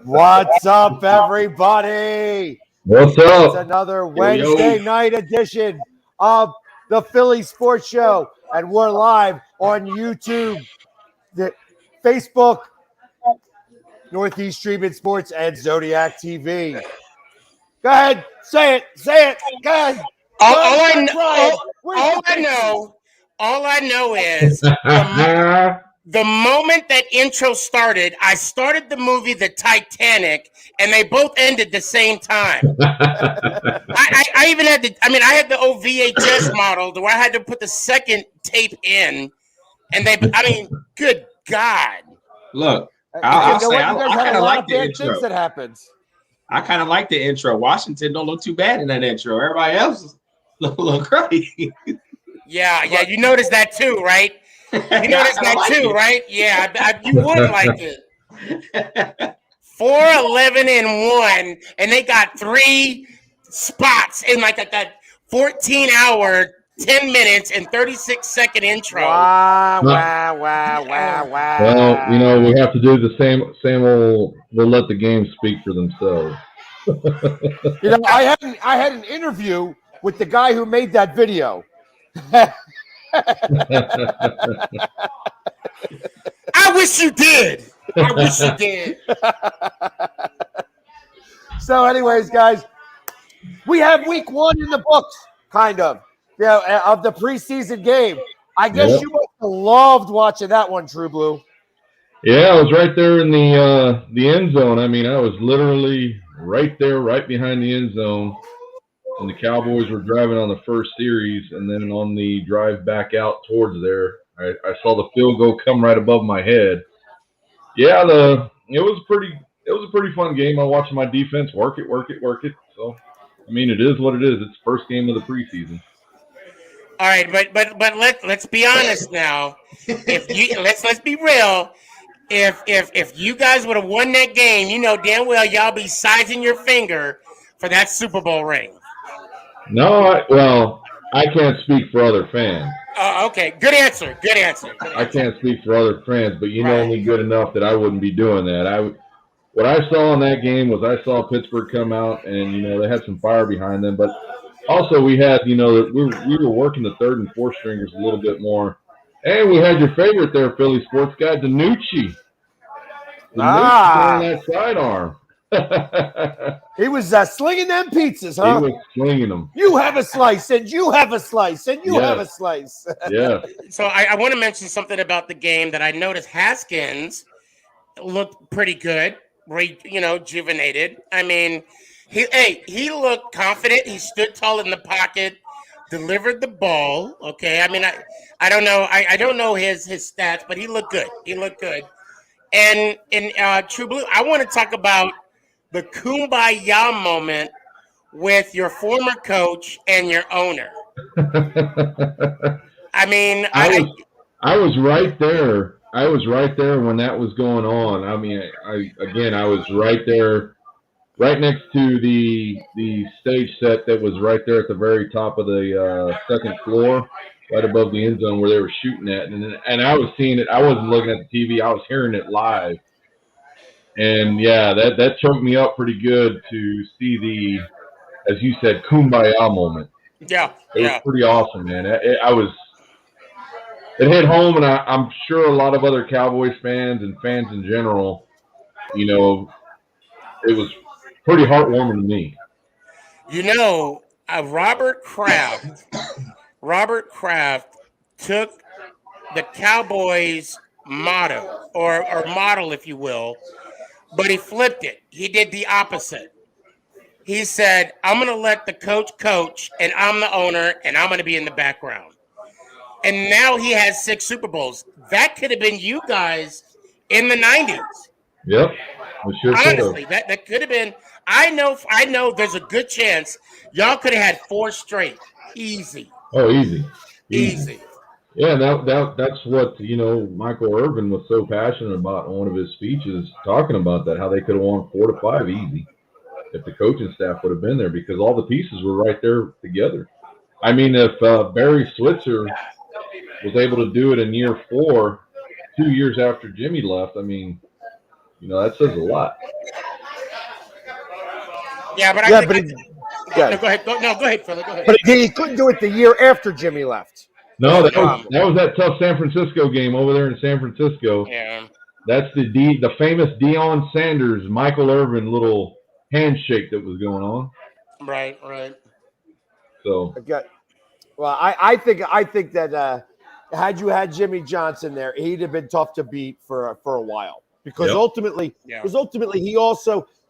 What's up, everybody? What's It's up? another Yo, Wednesday night edition of the Philly Sports Show, and we're live on YouTube, the Facebook, Northeast Streaming Sports, and Zodiac TV. Go ahead, say it, Go ahead, all, go all ahead, I start know, crying. Where's the pictures? all I know is the moment that intro started, I started the movie The Titanic, and they both ended the same time. I even had I had the old VHS model where I had to put the second tape in, and good God. Look, You I'll know say what? I You guys have kind a of lot like of the bad things intro. that happens. I kind of like the intro. Washington don't look too bad in that intro. Everybody else look crazy. Yeah, you noticed that too, right? You noticed I that like too, it. right? Yeah, you would like it. 4-11-1, and they got 3 spots in like that 14-hour, 10 minutes, and 36-second intro. Wow. Well, we have to do the same old. We'll let the games speak for themselves. I had an interview with the guy who made that video. I wish you did. I wish you did. So, anyways, guys, we have week 1 in the books, kind of, of the preseason game. I guess Yep. you must have loved watching that one, True Blue. Yeah, I was right there in the end zone. I mean, I was literally right there, right behind the end zone, and the Cowboys were driving on the first series, and then on the drive back out towards there, I saw the field goal come right above my head. Yeah, it was a pretty fun game. I watched my defense work it. So, I mean, it is what it is. It's the first game of the preseason. All right, but let's be honest now. Let's be real. If you guys would have won that game, you know damn well y'all be sizing your finger for that Super Bowl ring. No, I can't speak for other fans. Okay, good answer. I can't speak for other fans, but you know me good enough that I wouldn't be doing that. What I saw in that game was I saw Pittsburgh come out, and they had some fire behind them, but also we had we were working the third and fourth stringers a little bit more, and we had your favorite there, Philly sports guy, DiNucci. On that sidearm. He was slinging them pizzas, huh? He was slinging them. You have a slice, and you have a slice, and you have a slice. Yeah. So I want to mention something about the game that I noticed. Haskins looked pretty good, rejuvenated. I mean, he looked confident. He stood tall in the pocket, delivered the ball. Okay, I mean, I don't know. I don't know his stats, but he looked good. And in True Blue, I want to talk about the kumbaya moment with your former coach and your owner. I mean, I was right there. I was right there when that was going on. I mean, I was right there, right next to the stage set that was right there at the very top of the second floor, right above the end zone where they were shooting at, and I was seeing it. I wasn't looking at the TV. I was hearing it live, and yeah, that choked me up pretty good to see the, as you said, kumbaya moment. Yeah, it was pretty awesome, man. It hit home, and I'm sure a lot of other Cowboys fans and fans in general, it was pretty heartwarming to me. Robert Kraft took the Cowboys motto or model, if you will, but he flipped it. He did the opposite. He said, I'm going to let the coach, and I'm the owner, and I'm going to be in the background. And now he has 6 Super Bowls. That could have been you guys in the 90s. Yep. Sure honestly, that could have been. I know there's a good chance y'all could have had 4 straight. Easy. Oh, easy. Yeah, that's what Michael Irvin was so passionate about in one of his speeches, talking about that, how they could have won 4 to 5 easy if the coaching staff would have been there, because all the pieces were right there together. I mean, if Barry Switzer was able to do it in year 4, 2 years after Jimmy left, I mean, That says a lot. Yeah, but Yeah, I but think. yeah. No, go ahead. Go ahead, Philly. Go ahead. But he couldn't do it the year after Jimmy left. No, That's that the was problem. that tough San Francisco game over there in San Francisco. Yeah. That's the famous Deion Sanders, Michael Irvin little handshake that was going on. Right. So Okay. Well, I think that had you had Jimmy Johnson there, he'd have been tough to beat for a while because Yep. ultimately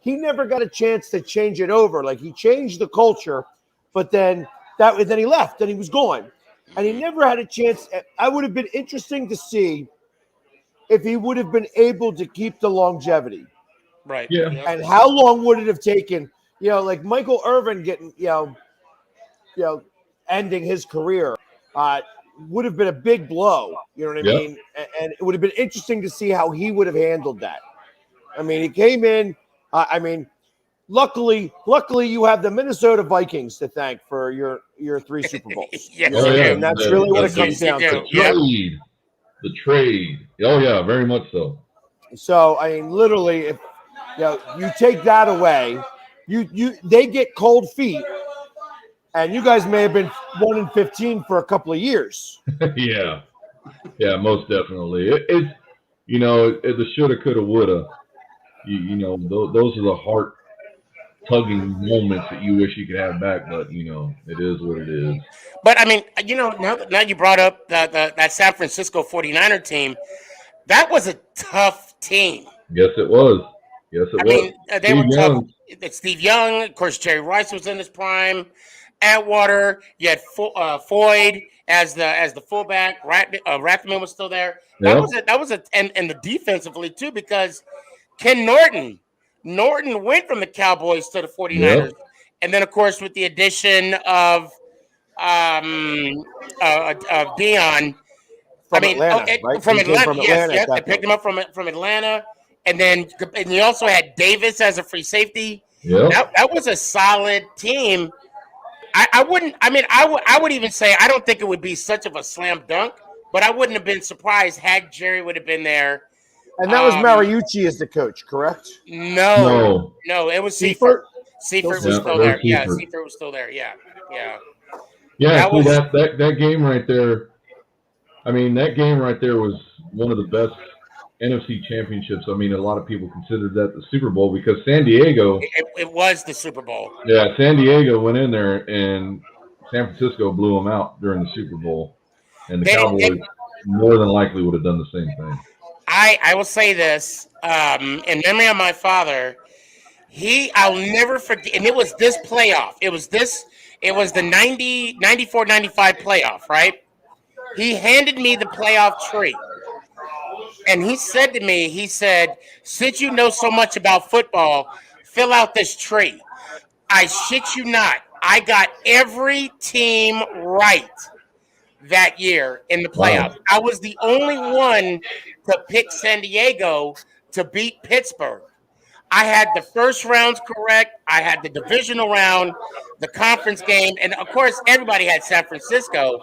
he never got a chance to change it over. Like he changed the culture, but then he left and he was gone, and he never had a chance. I would have been interesting to see if he would have been able to keep the longevity. Right. Yeah. And how long would it have taken? Like Michael Irvin getting, ending his career would have been a big blow. You know what I Yep. mean? And it would have been interesting to see how he would have handled that. I mean, he came in. Luckily, you have the Minnesota Vikings to thank for your 3 Super Bowls. Yes, Oh, yeah. And that's really what it comes you down do. to. Yep. The trade. Oh yeah, very much so. So I mean, literally, if you take that away, they get cold feet, and you guys may have been 1-15 for a couple of years. Yeah, most definitely. It's the shoulda, coulda, woulda. Those are the heart tugging moments that you wish you could have back, but it is what it is. But I mean, now you brought up that San Francisco 49er team. That was a tough team. Yes, it was. I mean, they Steve were tough. Young. Steve Young, of course, Jerry Rice was in his prime. Atwater, you had Foyd as the fullback. Rathman was still there. That was and the defensively too, because Ken Norton went from the Cowboys to the 49ers. Yep. And then, of course, with the addition of Deion From Atlanta, right? From He came Atlanta, from yes, Atlanta at that they picked point. him up from Atlanta, and you also had Davis as a free safety. Yep. That was a solid team. I would even say I don't think it would be such of a slam dunk, but I wouldn't have been surprised had Jerry would have been there. And that was Mariucci as the coach, correct? No, it was Seifert. Seifert was still there. Yeah, Seifert was still there. Yeah. Yeah, that game right there. I mean, that game right there was one of the best NFC championships. I mean, a lot of people considered that the Super Bowl because San Diego. It was the Super Bowl. Yeah, San Diego went in there and San Francisco blew them out during the Super Bowl, and the Cowboys more than likely would have done the same thing. I will say this in memory of my father. I'll never forget, and it was this playoff. It was the 94, 95 playoff, right? He handed me the playoff tree. And he said to me, since you know so much about football, fill out this tree. I shit you not. I got every team right that year in the playoffs. Wow. I was the only one to pick San Diego to beat Pittsburgh. I had the first rounds correct. I had the divisional round, the conference game, and of course, everybody had San Francisco,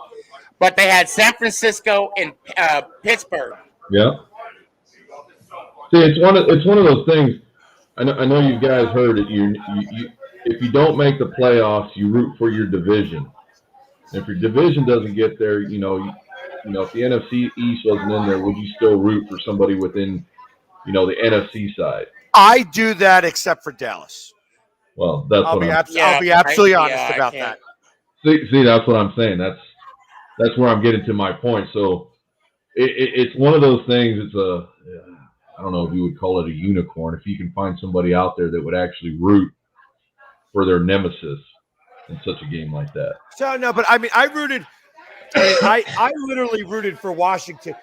but they had San Francisco and Pittsburgh. Yeah. See, it's one of those things. I know you guys heard it. You if you don't make the playoffs, you root for your division. And if your division doesn't get there, if the NFC East wasn't in there, would you still root for somebody within, the NFC side? I do that except for Dallas. Well, I'll be absolutely honest about that. See, that's what I'm saying. That's where I'm getting to my point. So it's one of those things. I don't know if you would call it a unicorn. If you can find somebody out there that would actually root for their nemesis in such a game like that. So no, but I mean, I literally rooted for Washington.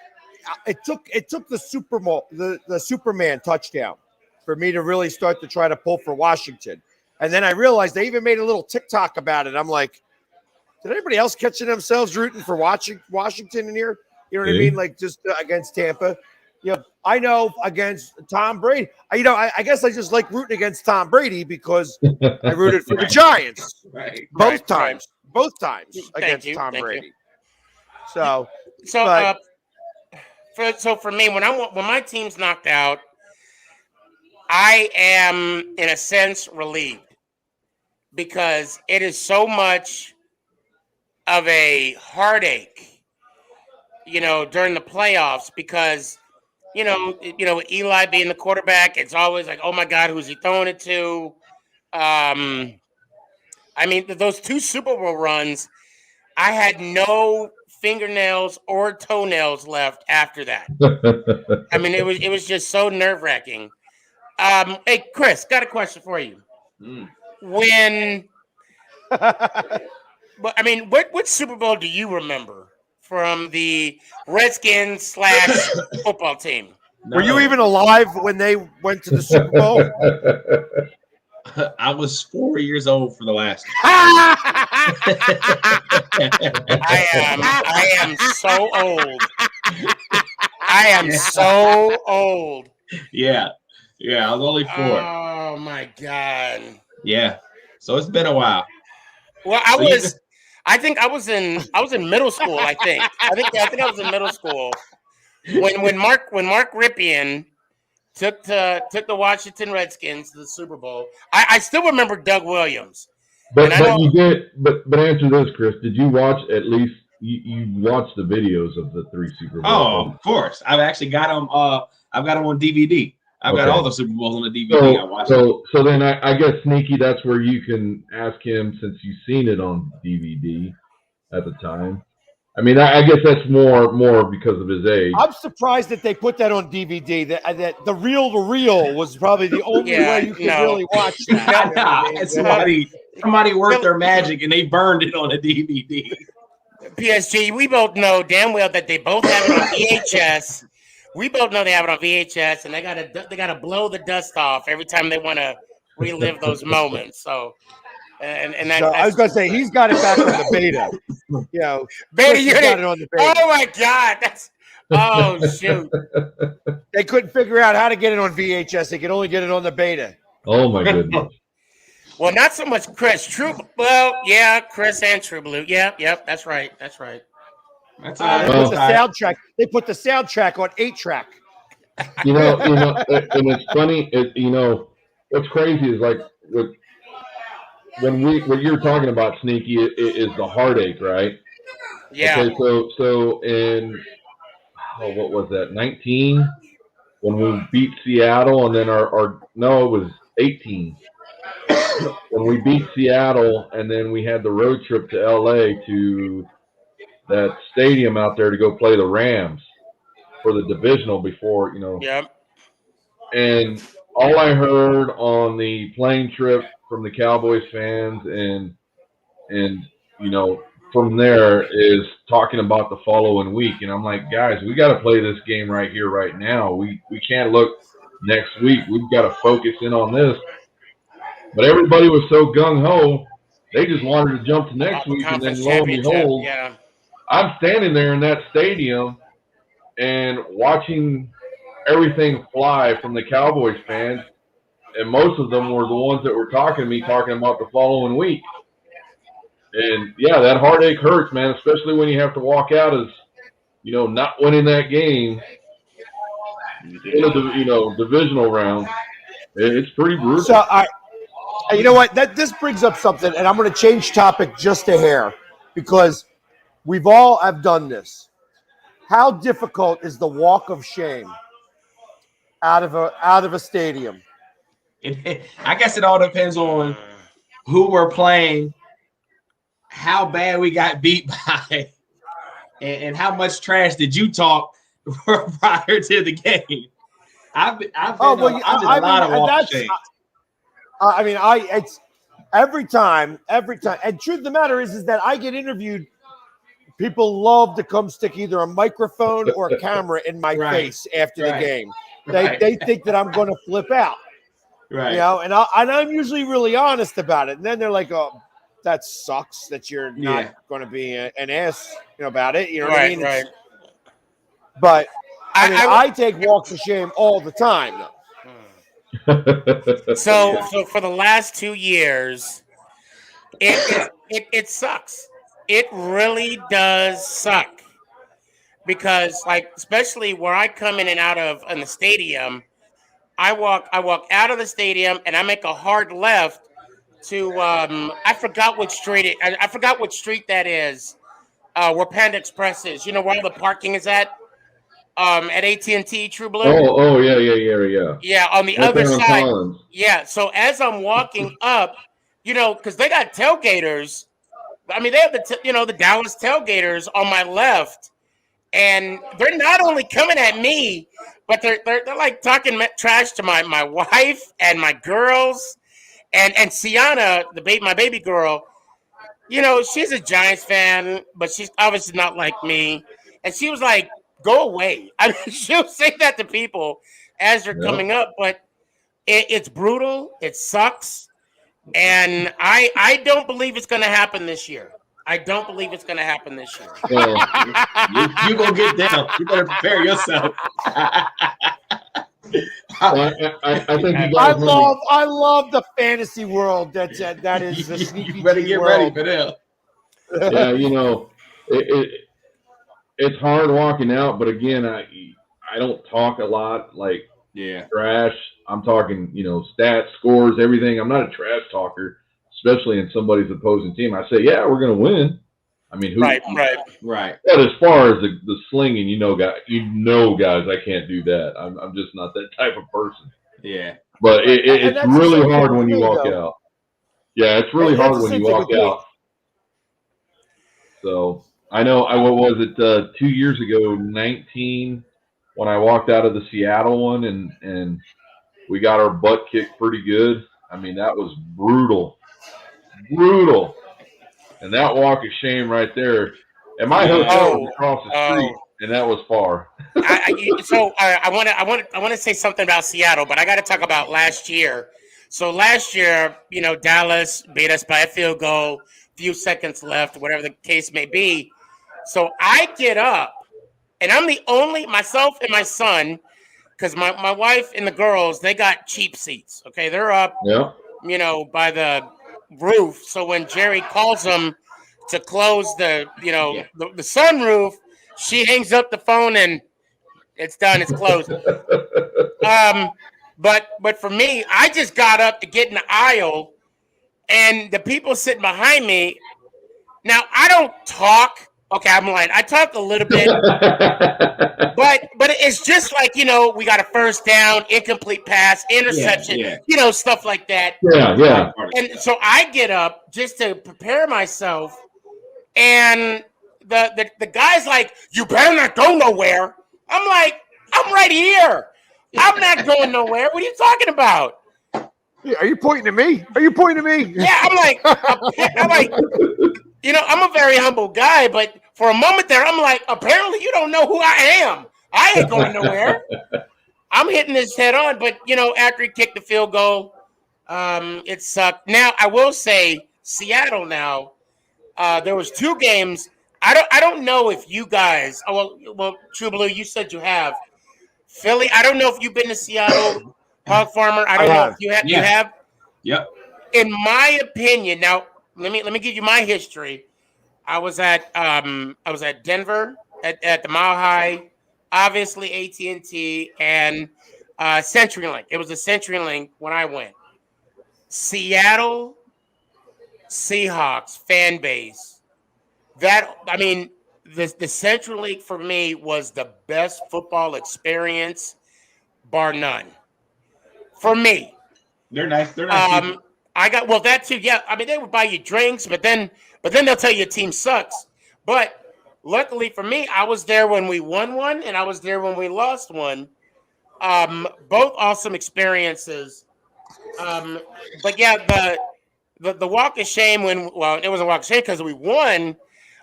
It took the Superman touchdown for me to really start to try to pull for Washington. And then I realized they even made a little TikTok about it. I'm like, did anybody else catching themselves rooting for Washington in here? You know what I mean? Like just against Tampa. I know against Tom Brady. I guess I just like rooting against Tom Brady because I rooted for the Giants both times against Tom Brady. So for me, when my team's knocked out, I am, in a sense, relieved because it is so much of a heartache, during the playoffs because, with Eli being the quarterback, it's always like, oh my God, who's he throwing it to? I mean, those two Super Bowl runs, I had no fingernails or toenails left after that. I mean, it was just so nerve wracking. Hey, Chris, got a question for you. When, I mean, what Super Bowl do you remember from the Redskins / football team? Were you even alive when they went to the Super Bowl? I was 4 years old for the last one. I am so old. I am so old. Yeah, I was only 4. Oh my God. Yeah, so it's been a while. Well, I think I was in middle school. I think I was in middle school when Mark Ripien took the Washington Redskins to the Super Bowl. I still remember Doug Williams. But you did. But answer this, Chris. Did you watch at least? You watched the videos of the 3 Super Bowls? Oh, of course. I've actually got them. I've got them on DVD. I've got all the Super Bowls on the DVD. I watched. So then I guess, Sneaky, that's where you can ask him, since you've seen it on DVD at the time. I mean, I guess that's more because of his age. I'm surprised that they put that on DVD. That the reel to reel was probably the only way you could really watch that. Somebody worked their magic and they burned it on a DVD. PSG, we both know damn well that they both have it on VHS. We both know they have it on VHS, and they gotta blow the dust off every time they want to relive those moments. So. And that, so I was going to say he's got it back on the beta. Beta unit. Got it on the beta. Oh my God, shoot! They couldn't figure out how to get it on VHS. They could only get it on the beta. Oh my goodness. Well, not so much Chris. Well, yeah, Chris and True Blue. Yep, that's right. That's they put the soundtrack. They put the soundtrack on 8-track. And it's funny. What's crazy is like what you're talking about, Sneaky, is the heartache, right? Yeah. Okay, so in what was that, 19, when we beat Seattle, and then it was 18 when we beat Seattle, and then we had the road trip to LA to that stadium out there to go play the Rams for the divisional before, Yep. And all I heard on the plane trip from the Cowboys fans and from there is talking about the following week. And I'm like, guys, we got to play this game right here, right now. We can't look next week. We've got to focus in on this. But everybody was so gung-ho, they just wanted to jump to next week. And then lo and behold, I'm standing there in that stadium and watching everything fly from the Cowboys fans. And most of them were the ones that were talking about the following week. And yeah, that heartache hurts, man, especially when you have to walk out as, not winning that game in a divisional round. It's pretty brutal. So you know what? This brings up something, and I'm going to change topic just a hair because we've all have done this. How difficult is the walk of shame out of a stadium? I guess it all depends on who we're playing, how bad we got beat by, and how much trash did you talk prior to the game. I've been a lot of walk of shame. It's every time. And truth of the matter is that I get interviewed. People love to come stick either a microphone or a camera in my face after the game. They think that I'm going to flip out. Right. And I'm usually really honest about it. And then they're like, "Oh, that sucks that you're not going to be an ass, about it." You know what I mean? Right. But I take walks of shame all the time, though. So for the last 2 years, it sucks. It really does suck because, like, especially where I come in and out of in the stadium, I walk out of the stadium and I make a hard left to I forgot which street I forgot which street that is. Where Panda Express is. You know where all the parking is at AT&T True Blue. Oh, yeah. Yeah, on the Right other there on side. Collins. Yeah, so as I'm walking up, because they got tailgaters. I mean, they have the Dallas tailgaters on my left, and they're not only coming at me, but they're like talking trash to my wife and my girls, and Sienna, my baby girl. She's a Giants fan, but she's obviously not like me. And she was like, "Go away." I mean, she'll say that to people as they're coming up, but it's brutal. It sucks. And I don't believe it's going to happen this year. I don't believe it's going to happen this year. Well, you go get down. You better prepare yourself. I think you guys I love the fantasy world. That is the sneaky. You better get ready for them. Yeah, it's hard walking out, but again, I don't talk a lot like trash. I'm talking, stats, scores, everything. I'm not a trash talker, especially in somebody's opposing team. I say, yeah, we're going to win. I mean, right. But as far as the slinging, guys, I can't do that. I'm just not that type of person. Yeah. But it's really hard when you walk out. Yeah, it's really hard when you walk out. So I know. What was it? 2 years ago, 19, when I walked out of the Seattle one, and we got our butt kicked pretty good. I mean, that was brutal. And that walk of shame right there. And my hotel was across the street, and that was far. I want to say something about Seattle, but I got to talk about last year. So last year, Dallas beat us by a field goal, few seconds left, whatever the case may be. So I get up, and I'm the only, myself and my son, because my wife and the girls, they got cheap seats. Okay, they're up, by the roof. So when Jerry calls them to close the sunroof, she hangs up the phone and it's done. It's closed. But for me, I just got up to get in the aisle, and the people sitting behind me. Now I don't talk. Okay, I'm lying. I talk a little bit, but it's just like we got a first down, incomplete pass, interception, stuff like that. Yeah. And so I get up just to prepare myself, and the guy's like, "You better not go nowhere." I'm like, "I'm right here. I'm not going nowhere. What are you talking about?" Yeah, are you pointing to me? Yeah, I'm like, I'm a very humble guy, but for a moment there, I'm like, apparently you don't know who I am. I ain't going nowhere. I'm hitting this head on, but after he kicked the field goal, it sucked. Now I will say, Seattle. Now there was 2 games. I don't know if you guys. Well, True Blue, you said you have. Philly. I don't know if you've been to Seattle, Hog Farmer. I don't know if you have. Yeah. You have. Yep. In my opinion, now let me give you my history. I was at Denver at the Mile High, obviously AT&T and CenturyLink. It was a CenturyLink when I went. Seattle Seahawks fan base. The CenturyLink for me was the best football experience, bar none. For me. They're nice. People. That too. Yeah, I mean they would buy you drinks, but then they'll tell you your team sucks. But luckily for me, I was there when we won one, and I was there when we lost one. Both awesome experiences. But yeah, the walk of shame it was a walk of shame because we won.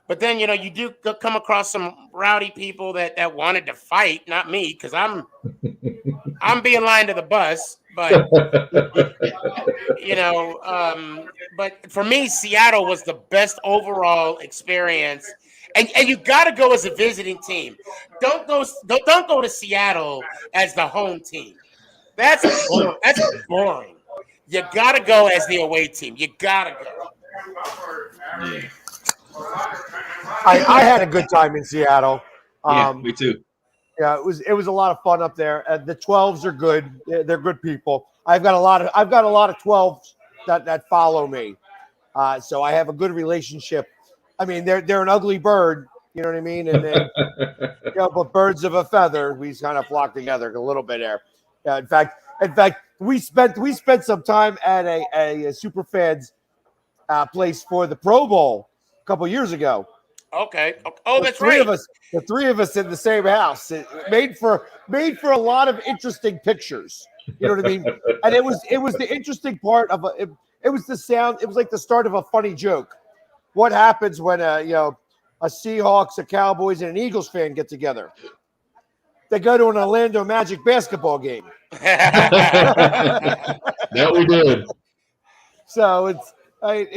But then you do come across some rowdy people that wanted to fight, not me, because I'm being lined to the bus. But but for me, Seattle was the best overall experience, and you got to go as a visiting team. Don't go to Seattle as the home team. That's boring. You got to go as the away team. You got to go. Yeah. I had a good time in Seattle. Yeah, me too. Yeah, it was a lot of fun up there. The 12s are good. They're good people. I've got a lot of 12s that follow me. So I have a good relationship. I mean, they're an ugly bird, you know what I mean? And but birds of a feather, we kind of flock together a little bit there. Yeah, in fact, we spent some time at a super fans place for the Pro Bowl a couple years ago. Okay. Oh, The that's three right. of us, the three of us in the same house. It made for a lot of interesting pictures. You know what I mean? And it was the interesting part of it was the sound. It was like the start of a funny joke. What happens when a Seahawks, a Cowboys, and an Eagles fan get together? They go to an Orlando Magic basketball game. That we did. So it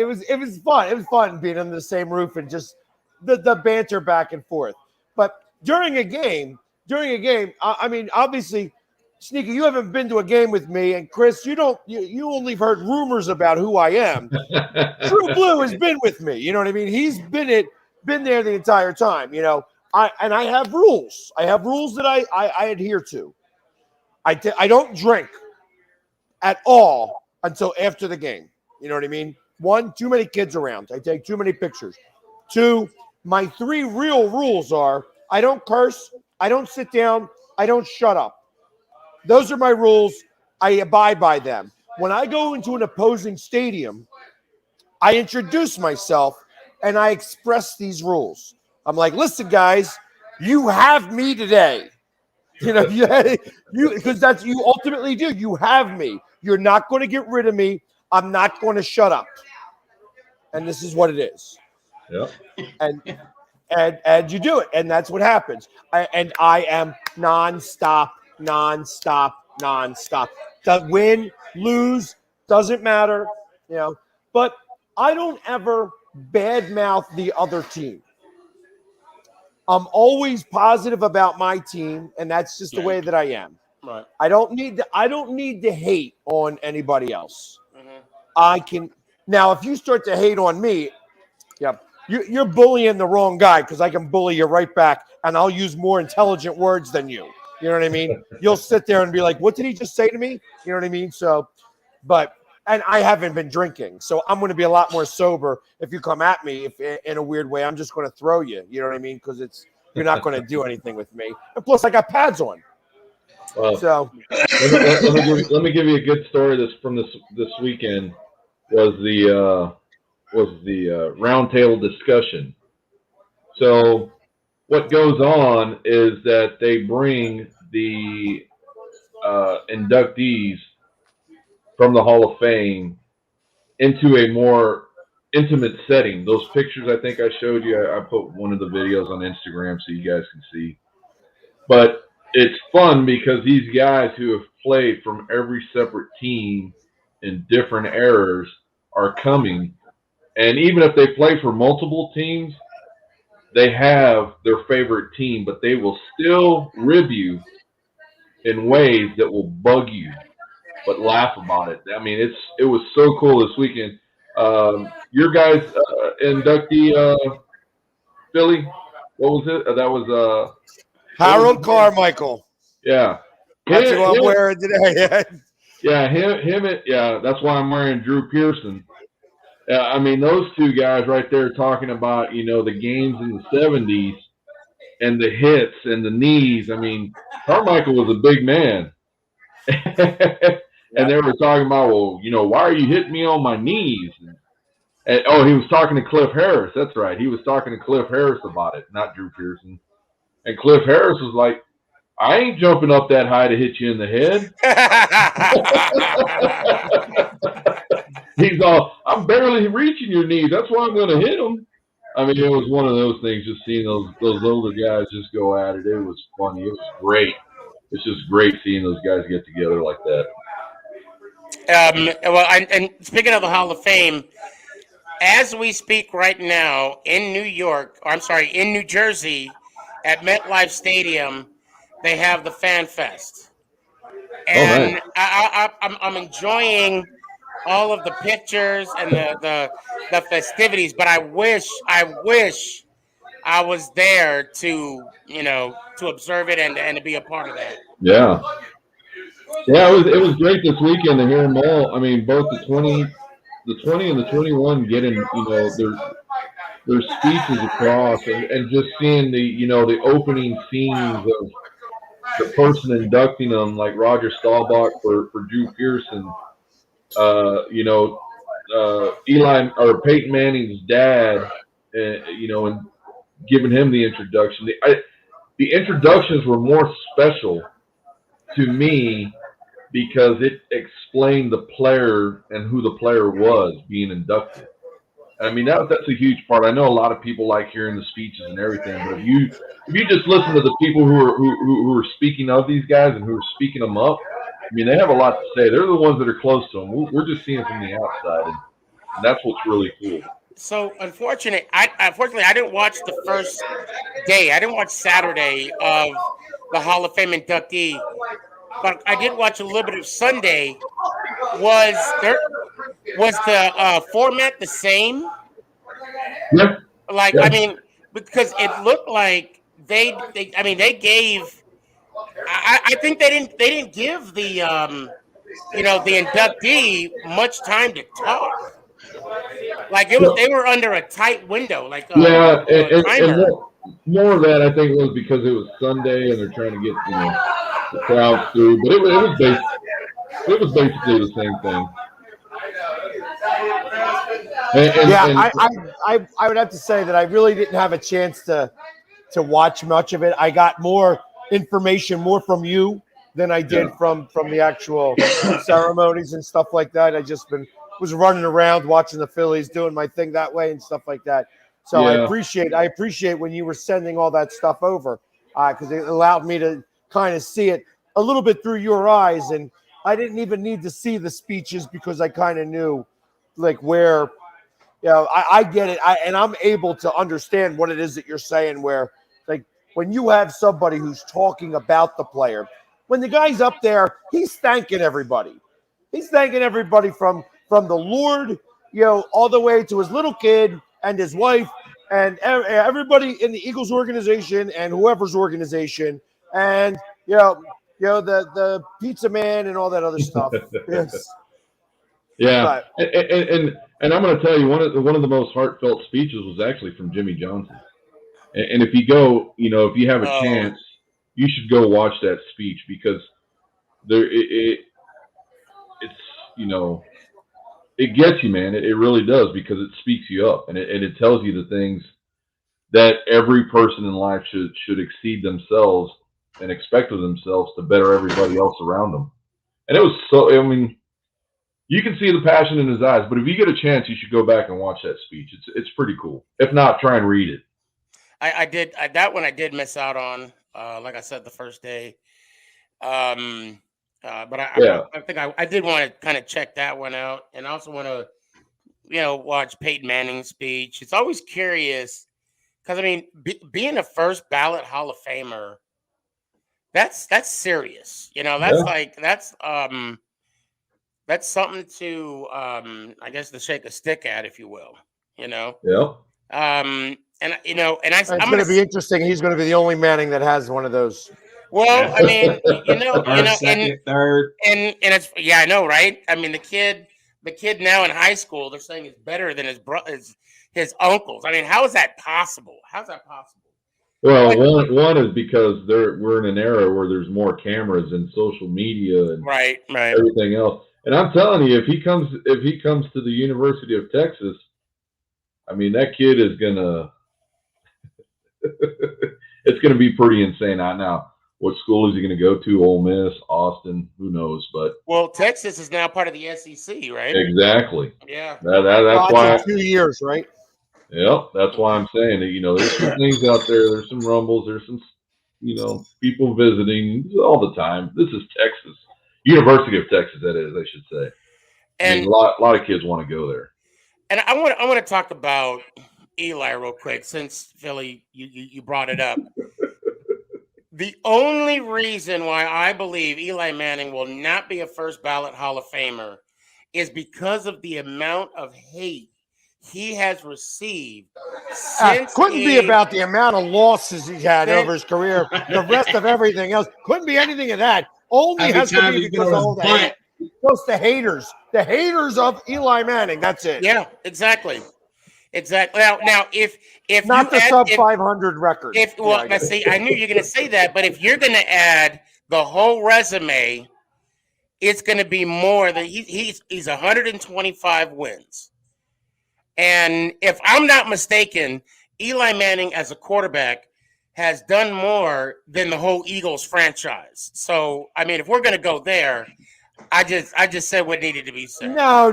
was fun. It was fun being under the same roof and just the banter back and forth. But during a game, I mean, obviously, Sneaky, you haven't been to a game with me, and Chris, you only heard rumors about who I am. True Blue has been with me. You know what I mean? He's been there the entire time. You know, I have rules. I have rules that I adhere to. I don't drink at all until after the game. You know what I mean? 1, too many kids around. I take too many pictures. 2, my 3 real rules are: I don't curse, I don't sit down, I don't shut up. Those are my rules. I abide by them. When I go into an opposing stadium, I introduce myself and I express these rules. I'm like, listen, guys, you have me today. You know, you because that's you ultimately do. You have me. You're not going to get rid of me. I'm not going to shut up. And this is what it is. Yep. And you do it, and that's what happens. I am nonstop. The win, lose, doesn't matter, you know. But I don't ever badmouth the other team. I'm always positive about my team, and that's just the way that I am. Right. I don't need to hate on anybody else. Mhm. I can now if you start to hate on me, yeah, you're bullying the wrong guy because I can bully you right back, and I'll use more intelligent words than you. You know what I mean? You'll sit there and be like, "What did he just say to me?" You know what I mean? So, and I haven't been drinking, so I'm going to be a lot more sober. If you come at me, if in a weird way, I'm just going to throw you. You know what I mean? Because you're not going to do anything with me. And plus, I got pads on. Well, So let me give you a good story. This weekend was the roundtable discussion. So what goes on is that they bring the inductees from the Hall of Fame into a more intimate setting. Those pictures I think I showed you, I put one of the videos on Instagram so you guys can see. But it's fun because these guys who have played from every separate team in different eras are coming. And even if they play for multiple teams, they have their favorite team, but they will still rib you in ways that will bug you, but laugh about it. I mean, it was so cool this weekend. Your guys inductee, Philly, what was it? That was Harold Carmichael. Yeah. That's who I'm wearing today. Yeah, that's why I'm wearing Drew Pearson. I mean, those two guys right there talking about, the games in the 70s and the hits and the knees. I mean, Carmichael was a big man. And they were talking about, well, why are you hitting me on my knees? And he was talking to Cliff Harris. That's right. He was talking to Cliff Harris about it, not Drew Pearson. And Cliff Harris was like, I ain't jumping up that high to hit you in the head. He's all, I'm barely reaching your knees. That's why I'm going to hit him. I mean, it was one of those things, just seeing those older guys just go at it. It was funny. It was great. It's just great seeing those guys get together like that. Well, and speaking of the Hall of Fame, as we speak right now in New Jersey, at MetLife Stadium, they have the Fan Fest, and nice. I'm enjoying all of the pictures and the festivities. But I wish I was there to observe it and to be a part of that. Yeah. Yeah, it was great this weekend to hear them all. I mean, both the 20 and the 21 getting, their speeches across, and just seeing the opening scenes of the person inducting them, like Roger Staubach for Drew Pearson, Eli or Peyton Manning's dad, and giving him the introduction. The introductions were more special to me because it explained the player and who the player was being inducted. I mean, that's a huge part. I know a lot of people like hearing the speeches and everything, but if you just listen to the people who are speaking of these guys and who are speaking them up, I mean, they have a lot to say. They're the ones that are close to them. We're just seeing from the outside, and that's what's really cool. So unfortunately, I didn't watch the first day. I didn't watch Saturday of the Hall of Fame inductee, but I did watch a little bit of Sunday. Was the format the same? Yeah. Like, Yeah. I mean, because it looked like they gave. I think they didn't give the the inductee much time to talk. Like they were under a tight window, like Yeah, a and timer. more of that I think was because it was Sunday and they're trying to get the crowds through, but it was basically the same thing. I would have to say that I really didn't have a chance to watch much of it. I got more information from you than I did from the actual ceremonies and stuff like that. I just was running around watching the Phillies, doing my thing that way and stuff like that. So I appreciate when you were sending all that stuff over, because it allowed me to kind of see it a little bit through your eyes, and I didn't even need to see the speeches because I kind of knew like where. I get it, and I'm able to understand what it is that you're saying. Where, like, when you have somebody who's talking about the player, when the guy's up there, he's thanking everybody. He's thanking everybody from the Lord, all the way to his little kid and his wife and everybody in the Eagles organization and whoever's organization, and the pizza man and all that other stuff. Yes. Yeah, and I'm going to tell you one of the most heartfelt speeches was actually from Jimmy Johnson. And if you go, if you have a chance, you should go watch that speech, because it's it gets you, man. It really does, because it speaks you up, and it tells you the things that every person in life should exceed themselves and expect of themselves to better everybody else around them. And it was so. I mean, you can see the passion in his eyes, but if you get a chance, you should go back and watch that speech. It's pretty cool. If not, try and read it. I did that one. I did miss out on. Like I said, the first day. But I think I did want to kind of check that one out, and I also want to watch Peyton Manning's speech. It's always curious because I mean, being a first ballot Hall of Famer, that's serious. That's something to I guess to shake a stick at, if you will. Yeah. And it's going to be interesting. He's going to be the only Manning that has one of those. Well, I mean, First, second, third, and it's I know, right? I mean, the kid now in high school, they're saying is better than his uncles. I mean, how is that possible? How's that possible? Well, one is because we're in an era where there's more cameras and social media and right. everything else. And I'm telling you, if he comes to the University of Texas, I mean, that kid is gonna it's gonna be pretty insane. Now, what school is he gonna go to? Ole Miss, Austin, who knows? But Texas is now part of the SEC, right? Exactly. Yeah. That's why 2 years, right? Yep, that's why I'm saying that, there's some things out there, there's some rumbles, there's some people visiting all the time. This is Texas. University of Texas, that is, I should say. And I mean, a lot of kids want to go there. And I want to talk about Eli real quick, since Philly, you brought it up. The only reason why I believe Eli Manning will not be a first ballot Hall of Famer is because of the amount of hate he has received since Couldn't be about the amount of losses he had over his career. The rest of everything else couldn't be anything of that. Only has to be because of all the hate. Just the haters of Eli Manning. That's it. Yeah, exactly. Now, if Not you the add, sub 500 record. Let's see, I knew you were going to say that, but if you're going to add the whole resume, it's going to be more than he's 125 wins. And if I'm not mistaken, Eli Manning as a quarterback has done more than the whole Eagles franchise. So, I mean, if we're going to go there, I just said what needed to be said. No.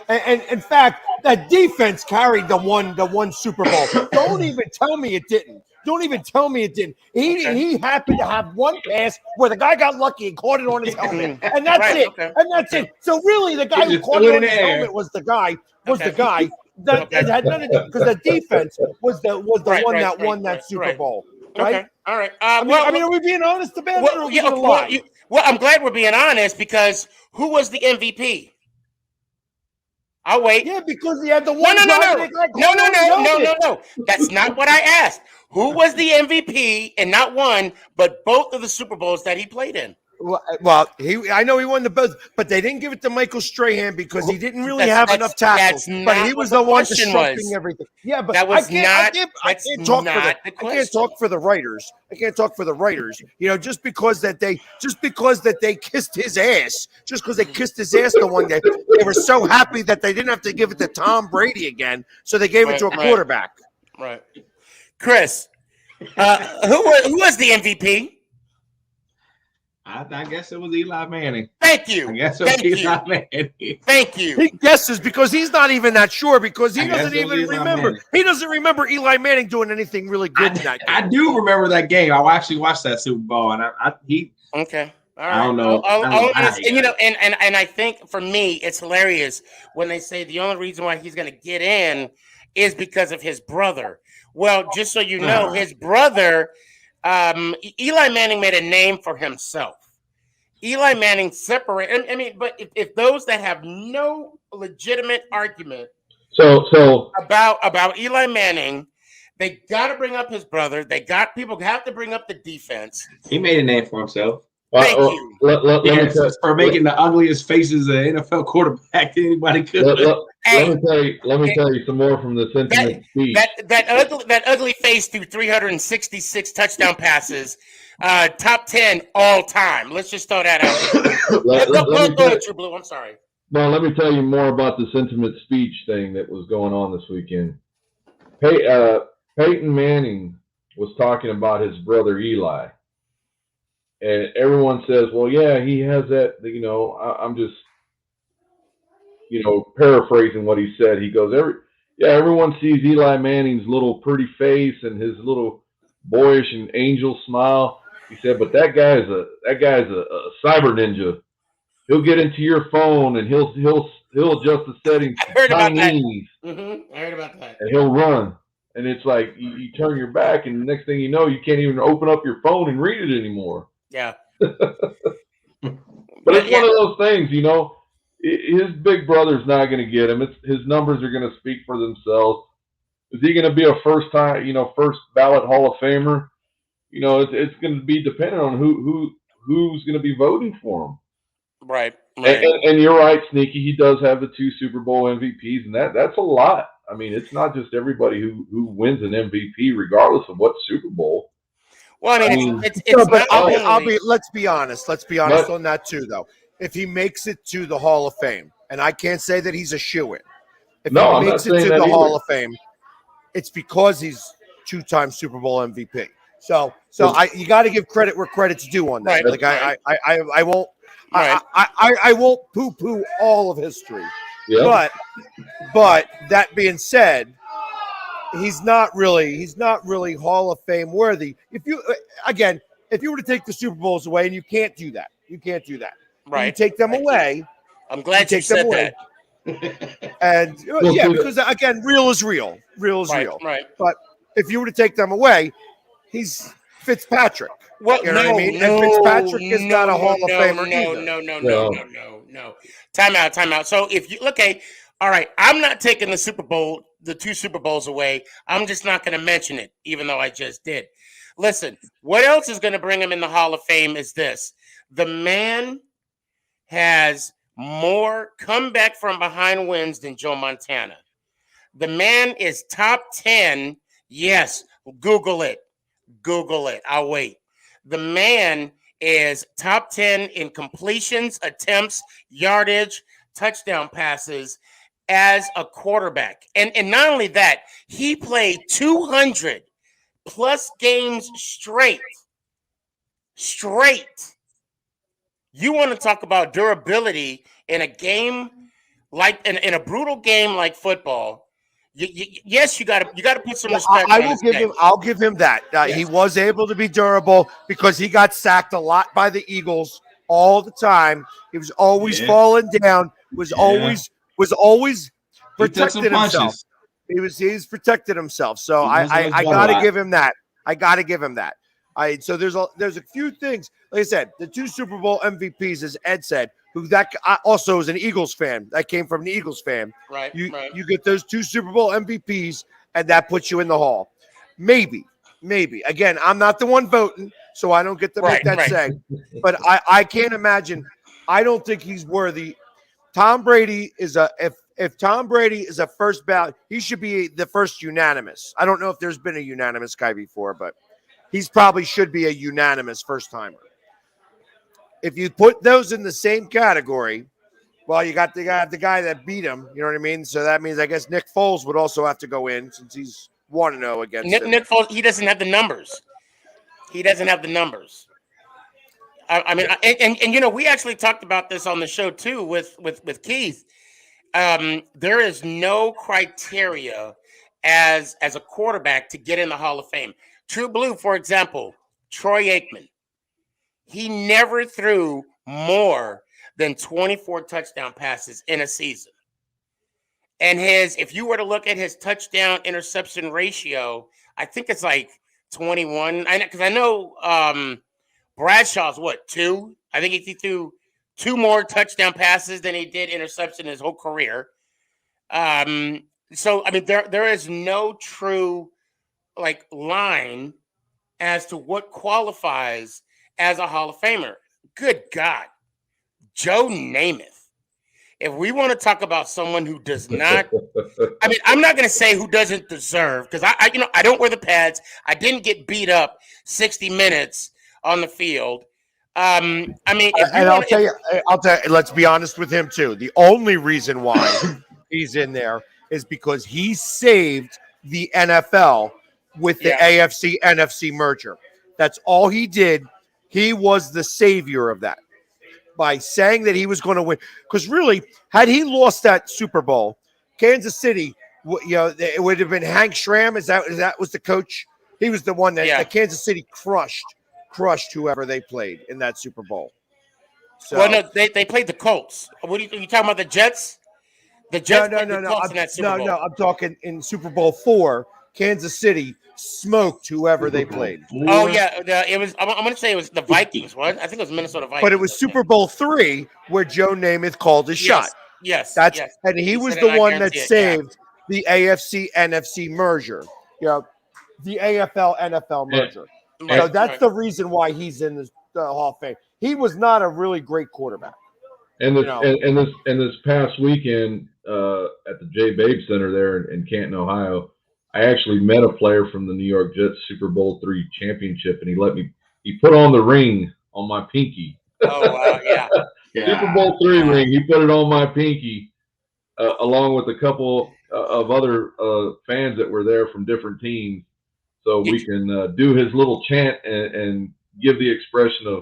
And in fact, that defense carried the one Super Bowl. Don't even tell me it didn't. He happened to have one pass where the guy got lucky and caught it on his helmet, and that's it. Okay. And that's it. So really, the guy who caught it on his helmet was the guy. That it had nothing to do because the defense was the one that won that Super Bowl. Right? Okay. All right. I mean, are we being honest about it, or are we gonna lie? Well, I'm glad we're being honest because who was the MVP? I'll wait. Yeah, because he had the one. No. That's not what I asked. Who was the MVP and not one, but both of the Super Bowls that he played in? Well, I know he won the both, but they didn't give it to Michael Strahan because he didn't really have enough tackles. But he was the one disrupting everything. Yeah, but I can't talk for the writers. You know, just because they kissed his ass, the one day, they were so happy that they didn't have to give it to Tom Brady again, so they gave it to a quarterback. Right. Chris, who was the MVP? I guess it was Eli Manning. Thank you. I guess it was Eli Manning. Thank you. He guesses because he's not even that sure because he doesn't even remember. He doesn't remember Eli Manning doing anything really good in that game. I do remember that game. I actually watched that Super Bowl, and okay. All right. I don't know. And I think for me, it's hilarious when they say the only reason why he's going to get in is because of his brother. Well, just so you know, his brother, Eli Manning made a name for himself. Eli Manning separated. I mean, but if those that have no legitimate argument about Eli Manning, they got to bring up his brother. People have to bring up the defense. He made a name for himself. Thank you. For making the ugliest faces an NFL quarterback anybody could. Let me tell you some more from the sentiment speech. That ugly face through 366 touchdown passes, top 10 all time. Let's just throw that out there. True Blue. I'm sorry. No, let me tell you more about the sentiment speech thing that was going on this weekend. Peyton Manning was talking about his brother Eli. And everyone says, well, yeah, he has that, you know, I'm just, you know, paraphrasing what he said. He goes, everyone sees Eli Manning's little pretty face and his little boyish and angel smile. He said, but that guy's a cyber ninja. He'll get into your phone and he'll adjust the settings. I heard about that. I heard about that. And he'll run. And it's like you turn your back and the next thing you know, you can't even open up your phone and read it anymore. Yeah. But it's one of those things, you know, his big brother's not going to get him. His numbers are going to speak for themselves. Is he going to be a first ballot Hall of Famer? You know, it's going to be dependent on who's going to be voting for him. Right. And you're right, Sneaky. He does have the 2 Super Bowl MVPs, and that's a lot. I mean, it's not just everybody who wins an MVP, regardless of what Super Bowl. Well, I mean, it's let's be honest. Let's be honest on that too, though. If he makes it to the Hall of Fame, and I can't say that he's a shoo-in. If he makes it to the Hall of Fame, it's because he's 2-time Super Bowl MVP. So you got to give credit where credit's due on that. Right. Like I won't. Right. I won't poo-poo all of history. Yeah. But that being said, he's not really Hall of Fame worthy. If you were to take the Super Bowls away, and you can't do that. Right. You take them away. I'm glad you said that. And because again, real is real. Real is real. Right. But if you were to take them away, he's Fitzpatrick. Well, you know what I mean? And Fitzpatrick is not a Hall of Famer either. No. Time out. So if you All right, I'm not taking the Super Bowl, the 2 Super Bowls away. I'm just not going to mention it, even though I just did. Listen, what else is going to bring him in the Hall of Fame is this. The man has more comeback from behind wins than Joe Montana. The man is top 10. Yes, Google it. Google it. I'll wait. The man is top 10 in completions, attempts, yardage, touchdown passes as a quarterback. And not only that, he played 200 plus games straight. Straight. You want to talk about durability in a game like in a brutal game like football? Yes, you got to put some respect. I will give him. I'll give him that. Yes. He was able to be durable because he got sacked a lot by the Eagles all the time. He was always falling down. Was always protecting himself. He's protected himself. So I got to give him that. I got to give him that. So there's a few things. Like I said, the 2 Super Bowl MVPs, as Ed said, who that also is an Eagles fan. That came from an Eagles fan. Right. You get those 2 Super Bowl MVPs, and that puts you in the Hall. Maybe. Again, I'm not the one voting, so I don't get to make that say. But I can't imagine. I don't think he's worthy. Tom Brady is if Tom Brady is a first ballot, he should be the first unanimous. I don't know if there's been a unanimous guy before, but he's probably should be a unanimous first timer. If you put those in the same category, well, you got the guy that beat him. You know what I mean? So that means I guess Nick Foles would also have to go in since he's 1-0 against him. Nick Foles, he doesn't have the numbers. I mean, and you know, we actually talked about this on the show too with Keith. There is no criteria as a quarterback to get in the Hall of Fame. True Blue, for example, Troy Aikman. He never threw more than 24 touchdown passes in a season. And if you were to look at his touchdown interception ratio, I think it's like 21. Because I know Bradshaw's 2? I think he threw 2 more touchdown passes than he did interception his whole career. So I mean, there is no true line as to what qualifies as a Hall of Famer. Good God, Joe Namath. If we want to talk about someone who does not, I mean, I'm not going to say who doesn't deserve, because I don't wear the pads. I didn't get beat up 60 minutes on the field. I mean, I'll tell you, let's be honest with him too. The only reason why he's in there is because he saved the NFL with the AFC NFC merger. That's all he did. He was the savior of that by saying that he was going to win. Because really, had he lost that Super Bowl, Kansas City, it would have been Hank Schramm. Is that was the coach? He was the one that Kansas City crushed whoever they played in that Super Bowl. So, well, no, they played the Colts. What are you talking about? The Jets? The Jets no. I'm talking in Super Bowl 4. Kansas City smoked whoever they played. Oh yeah, it was. I'm going to say it was the Vikings. What? I think it was Minnesota Vikings. But it was Super Bowl 3 where Joe Namath called his shot. Yes, and he was the one that saved the AFC NFC merger. The AFL NFL merger. Right. So that's the reason why he's in the Hall of Fame. He was not a really great quarterback. And this past weekend at the J. Babe Center there in Canton, Ohio, I actually met a player from the New York Jets Super Bowl III championship, and he put on the ring on my pinky. Oh, wow, yeah. Super Bowl III ring. He put it on my pinky, along with a couple of other fans that were there from different teams, so we can do his little chant and give the expression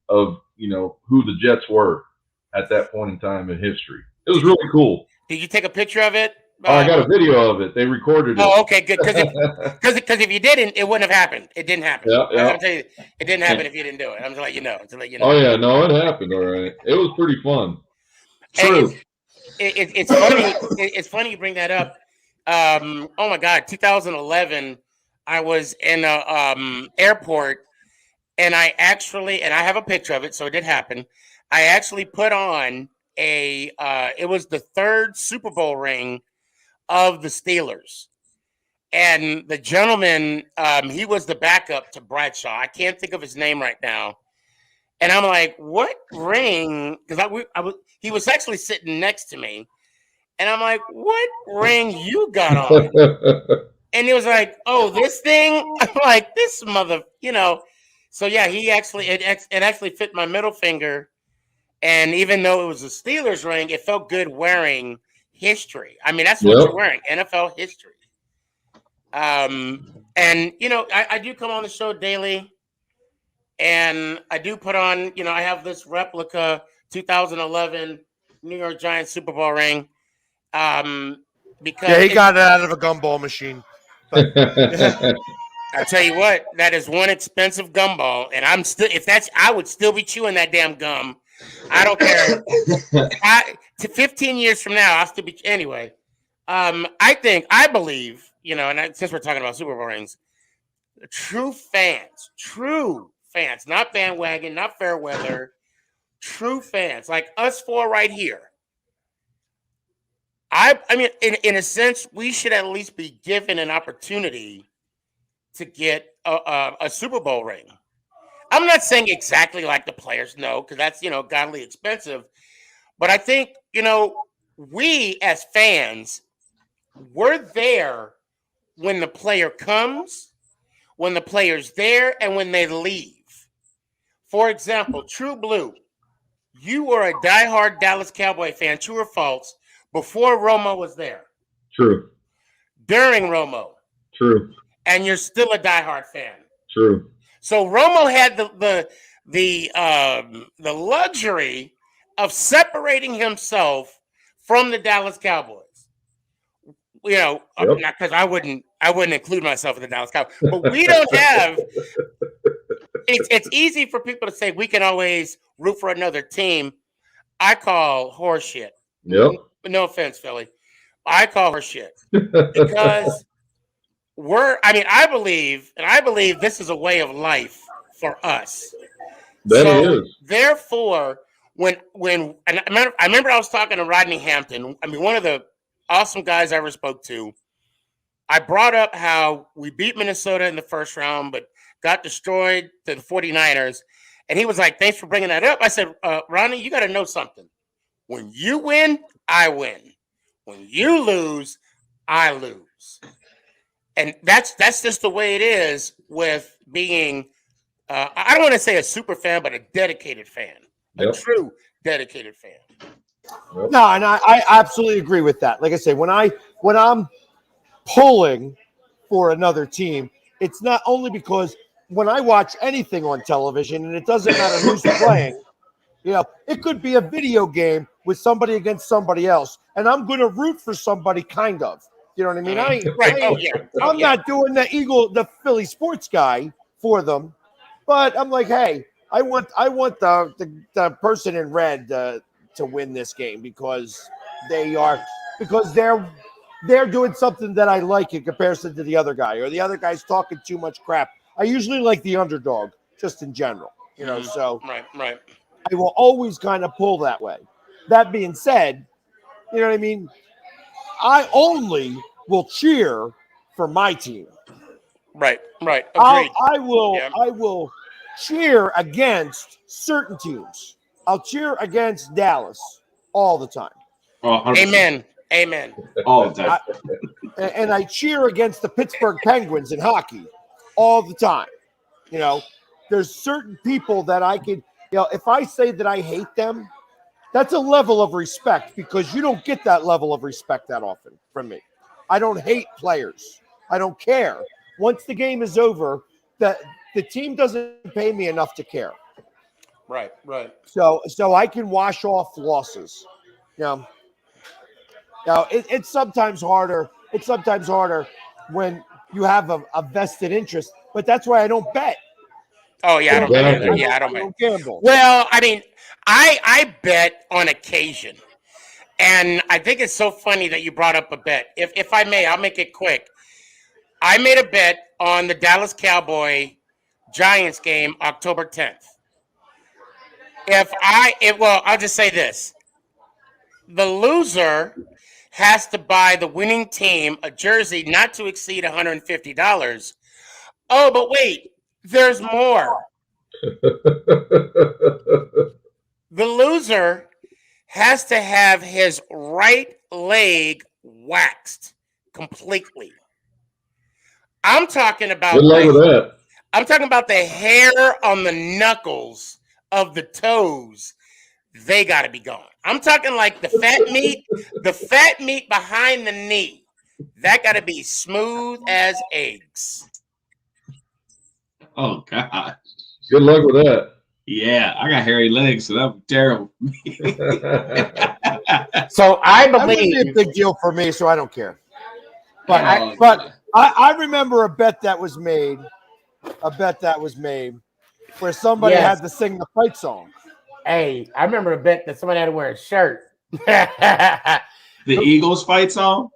of who the Jets were at that point in time in history. It was really cool. Did you take a picture of it? I got a video of it. They recorded it. Oh, okay, good. Because if you didn't, it wouldn't have happened. It didn't happen. Yeah. I'm telling you, it didn't happen if you didn't do it. I'm to let you know. Oh yeah, no, it happened. All right, it was pretty fun. True. It's funny. It's funny you bring that up. Oh my God, 2011. I was in a airport, and I have a picture of it, so it did happen. I actually put on it was the third Super Bowl ring of the Steelers. And the gentleman, he was the backup to Bradshaw. I can't think of his name right now. And I'm like, what ring? Because he was actually sitting next to me. And I'm like, what ring you got on? And he was like, oh, this thing? I'm like, this mother, So, yeah, it actually fit my middle finger. And even though it was a Steelers ring, it felt good wearing history. I mean, that's what you're wearing, NFL history. And, I do come on the show daily. And I do put on, I have this replica 2011 New York Giants Super Bowl ring. Because he got it out of a gumball machine. But I tell you what, that is one expensive gumball, and I would still be chewing that damn gum. I don't care. To 15 years from now, I'll still be anyway. I believe, since we're talking about Super Bowl rings, true fans, not bandwagon, not fair weather, true fans like us four right here. I mean, in a sense, we should at least be given an opportunity to get a Super Bowl ring. I'm not saying exactly like the players, no, because that's, godly expensive. But I think, we as fans, we're there when the player comes, when the player's there, and when they leave. For example, True Blue, you were a diehard Dallas Cowboy fan, true or false, before Romo was there. True. During Romo. True. And you're still a diehard fan. True. So Romo had the luxury of separating himself from the Dallas Cowboys. Not because I wouldn't include myself in the Dallas Cowboys, but we don't have. It's easy for people to say we can always root for another team. I call horseshit. Yep. No offense, Philly. I call horseshit because I believe this is a way of life for us. That is. Therefore, I remember I was talking to Rodney Hampton. I mean, one of the awesome guys I ever spoke to. I brought up how we beat Minnesota in the first round, but got destroyed to the 49ers. And he was like, thanks for bringing that up. I said, Ronnie, you got to know something. When you win, I win. When you lose, I lose. And that's just the way it is with being, I don't want to say a super fan, but a dedicated fan. Yep. A true dedicated fan. Yep. No, and I absolutely agree with that. Like I say, when I'm pulling for another team, it's not only because when I watch anything on television, and it doesn't matter who's playing, it could be a video game with somebody against somebody else, and I'm going to root for somebody, kind of. You know what I mean? I'm not doing the Philly sports guy for them, but I'm like, hey, I want the person in red to win this game because they're doing something that I like in comparison to the other guy, or the other guy's talking too much crap. I usually like the underdog, just in general, So right. I will always kind of pull that way. That being said, you know what I mean? I only will cheer for my team. Right. Agreed. I will cheer against certain teams. I'll cheer against Dallas all the time. Amen. All the time. And I cheer against the Pittsburgh Penguins in hockey all the time. There's certain people that I can, if I say that I hate them, that's a level of respect, because you don't get that level of respect that often from me. I don't hate players. I don't care. Once the game is over, the team doesn't pay me enough to care. Right. So I can wash off losses. Now it's sometimes harder. It's sometimes harder when you have a vested interest, but that's why I don't bet. Oh yeah, I don't bet. I don't gamble. Well, I mean, I bet on occasion, and I think it's so funny that you brought up a bet. If I may, I'll make it quick. I made a bet on the Dallas Cowboy Giants game, October 10th. I'll just say this: the loser has to buy the winning team a jersey not to exceed $150. Oh, but wait, there's more. The loser has to have his right leg waxed completely. I'm talking about Good luck with that. I'm talking about the hair on the knuckles of the toes. They got to be gone. I'm talking like the fat meat behind the knee. That got to be smooth as eggs. Oh God. Good luck with that. Yeah, I got hairy legs, so that was terrible. So I That wouldn't be a believe big deal for me, so I don't care. But Oh, I remember a bet that was made. Where somebody Yes. had to sing the fight song. Hey, I remember a bet that somebody had to wear a shirt. the Eagles fight song.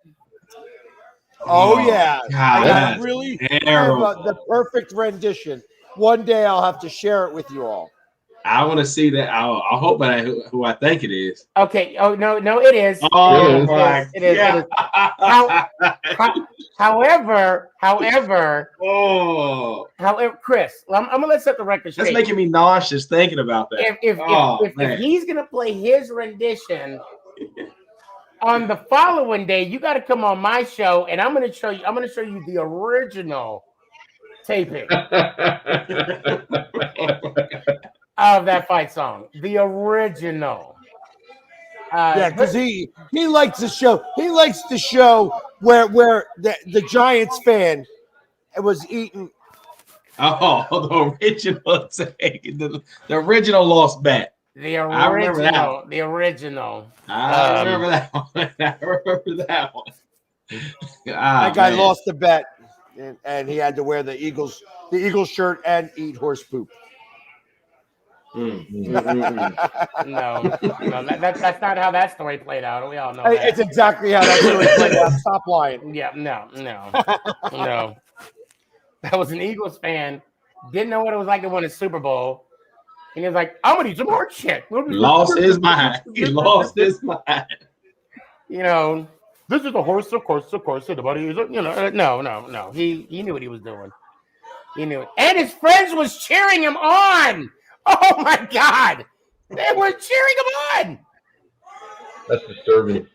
Oh yeah, God, I got that's really terrible. the perfect rendition. One day I'll have to share it with you all. I want to see that. I hope that who I think it is. Okay. Oh no, it is. Oh It is. my It is. God. However, Oh, Chris, I'm gonna let set the record straight. that's making me nauseous thinking about that. If he's gonna play his rendition on the following day, you got to come on my show, and I'm gonna show you the original taping of that fight song, the original. Yeah, because he likes the show. He likes the show where the Giants fan was eating. Oh, the original take, the original lost bet. The I remember that original, one. the original. I remember that one. I remember that one. That guy lost the bet, and he had to wear the Eagles shirt and eat horse poop. No, that's not how that story played out. We all know that. It's exactly how that story played out. Stop lying. Yeah, no. That was an Eagles fan. Didn't know what it was like to win a Super Bowl. And he was like, I'm going to eat some more shit. Lost his mind. He lost his mind. You know, this is a horse, of course. Everybody is, no. He knew what he was doing. He knew it. And his friends was cheering him on. Oh, my God. They were cheering him on. That's disturbing.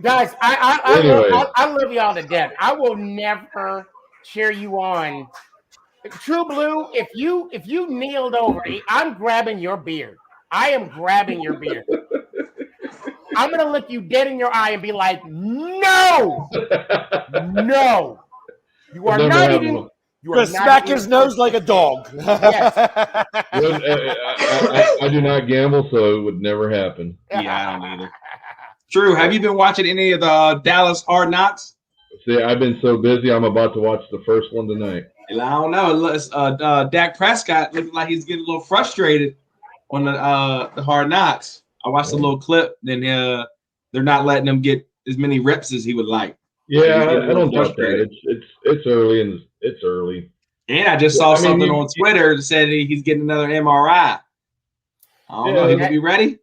Guys, Anyway. I love y'all to death. I will never cheer you on. True Blue, if you kneeled over, I'm grabbing your beard. I am grabbing your beard. I'm gonna look you dead in your eye and be like, no, you are not even. You are smack his nose like a dog. Yes. I do not gamble, so it would never happen. Yeah, I don't either. True. Have you been watching any of the Dallas Hard Knocks? See, I've been so busy. I'm about to watch the first one tonight. I don't know. Dak Prescott looking like he's getting a little frustrated on the Hard Knocks. I watched a little clip, and they're not letting him get as many reps as he would like. Yeah, I don't doubt that. It's early, and it's early. And I just saw something on Twitter that said he's getting another MRI. I don't know. He will be ready.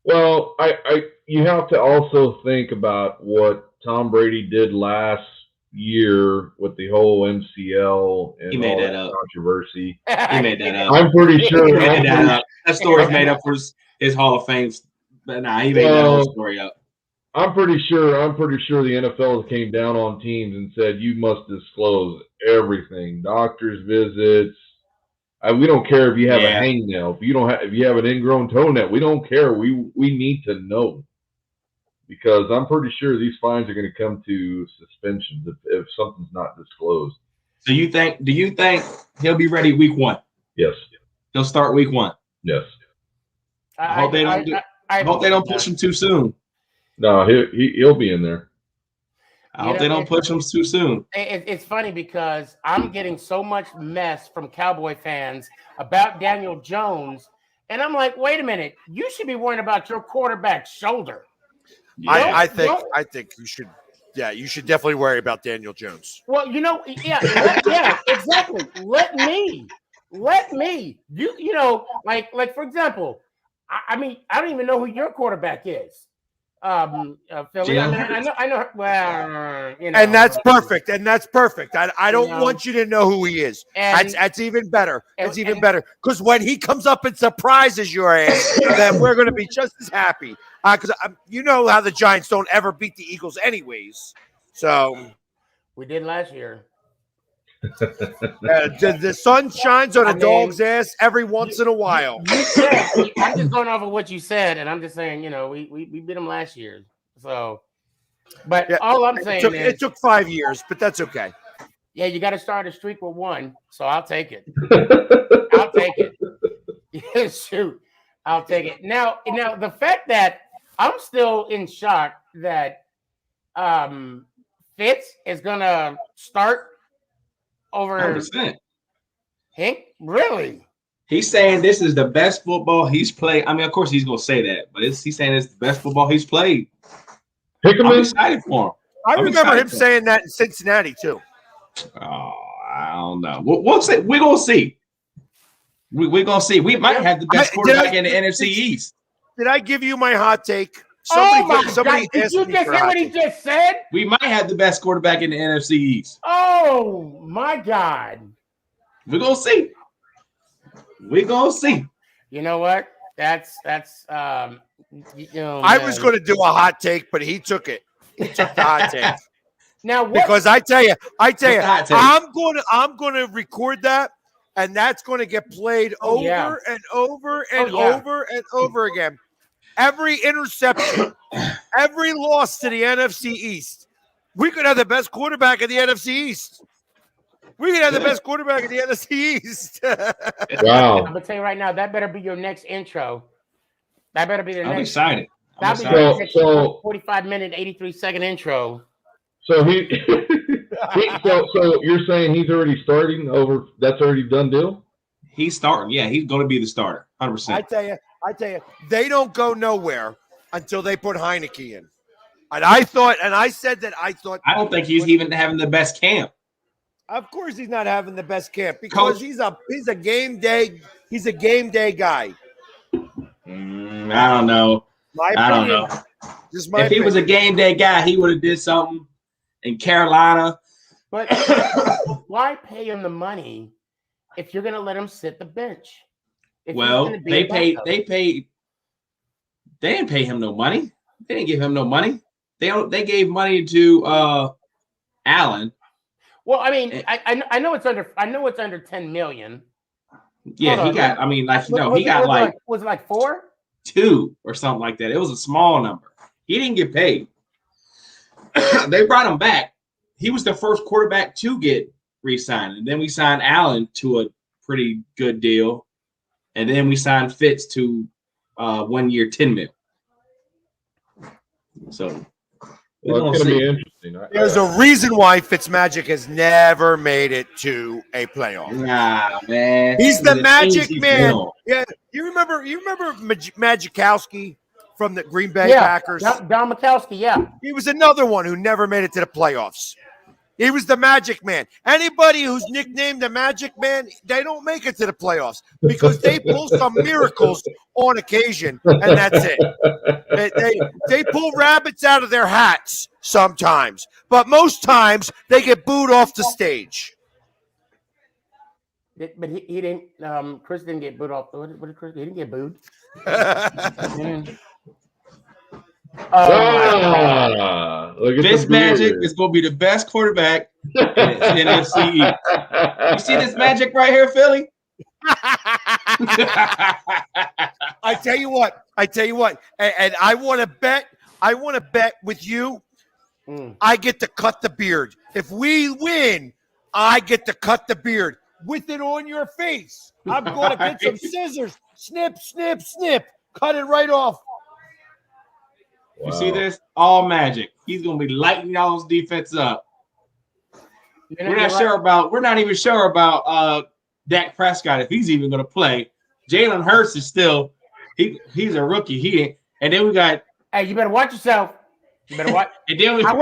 Well, you have to also think about what Tom Brady did last year with the whole MCL and all that controversy. He made that up. I'm pretty sure that story's made up for his Hall of Fame. But nah, he made that whole story up. I'm pretty sure the NFL came down on teams and said you must disclose everything, doctor's visits. We don't care if you have a hangnail. If you have an ingrown toenail, we don't care. We need to know, because I'm pretty sure these fines are going to come to suspensions if something's not disclosed. So do you think he'll be ready week 1? Yes. He'll start week 1. Yes. I hope they don't push him too soon. No, he'll be in there. I hope they don't push him too soon. It's funny because I'm getting so much mess from Cowboy fans about Daniel Jones, and I'm like, wait a minute, you should be worrying about your quarterback's shoulder. I think you should. Yeah, you should definitely worry about Daniel Jones. Well, exactly. Let me. You know, like for example, I mean, I don't even know who your quarterback is. Philly. I know. Well, and that's perfect. I don't You know. want you to know who he is. And- That's even better. That's and- even and- better. Because when he comes up and surprises your ass, then we're going to be just as happy. Because you know how the Giants don't ever beat the Eagles, anyways. So we did last year. the sun shines on a dog's ass every once in a while. You said, I'm just going off of what you said, and I'm just saying, we beat them last year. So, but all I'm saying is it took 5 years, but that's okay. Yeah, you got to start a streak with 1, so I'll take it. I'll take it. Yeah, shoot, I'll take it. Now, the fact that I'm still in shock that Fitz is gonna start over 100%. Hank. Really? He's saying this is the best football he's played. I mean, of course he's gonna say that, but he's saying it's the best football he's played. I'm excited for him. I remember him saying that in Cincinnati too. Oh, I don't know. We'll see. We're gonna see. We're gonna see. We might have the best quarterback in the NFC East. Did I give you my hot take? Somebody did you just hear what he just said? We might have the best quarterback in the NFC East. Oh my God. We're gonna see. We're gonna see. You know what? That's I was going to do a hot take, but he took it. He took the hot take. Now what? Because I tell you, hot take? I'm going to record that, and that's going to get played over and over and over and over again. Every interception, every loss to the NFC East. We could have the best quarterback in the NFC East. We could have the best quarterback in the NFC East. Wow. I'm gonna tell you right now, that better be your next intro. That better be the I'm next. excited. That'll be your next 45-minute, 83-second intro. So so you're saying he's already starting over? That's already done deal. He's starting. Yeah, he's going to be the starter. 100%. I tell you, they don't go nowhere until they put Heineke in. And I said that I don't think he's even having the best camp. Of course, he's not having the best camp because he's a game day guy. I don't know. I don't know. If he was a game day guy, he would have did something in Carolina. But why pay him the money if you're going to let him sit the bench? Well, they didn't pay him no money. They didn't give him no money. They gave money to Allen. Well, I mean, I know it's under 10 million. Yeah, he got. I mean, he got was it like 4? 2 or something like that. It was a small number. He didn't get paid. They brought him back. He was the first quarterback to get re-signed, and then we signed Allen to a pretty good deal, and then we signed Fitz to 1 year, $10 million. So. Well, it's going to be interesting. There's a reason why Fitzmagic has never made it to a playoff. Nah, man. He's the magic man. Yeah, you remember Magikowski from the Green Bay Packers? Don Majkowski, yeah. He was another one who never made it to the playoffs. He was the Magic Man. Anybody who's nicknamed the Magic Man, they don't make it to the playoffs because they pull some miracles on occasion, and that's it. They pull rabbits out of their hats sometimes, but most times they get booed off the stage. But he didn't. Chris didn't get booed off. What did Chris? He didn't get booed. Fitzmagic is going to be the best quarterback in NFC East. You see this magic right here, Philly? I tell you what, and I want to bet with you. I get to cut the beard. If we win, I get to cut the beard with it on your face. I'm going to get some scissors, snip, snip, snip, cut it right off. You see this? All magic. He's going to be lighting y'all's defense up. We're not even sure about Dak Prescott if he's even going to play. Jalen Hurts is still he's a rookie. And then we got. Hey, you better watch yourself. You better watch. And then we. I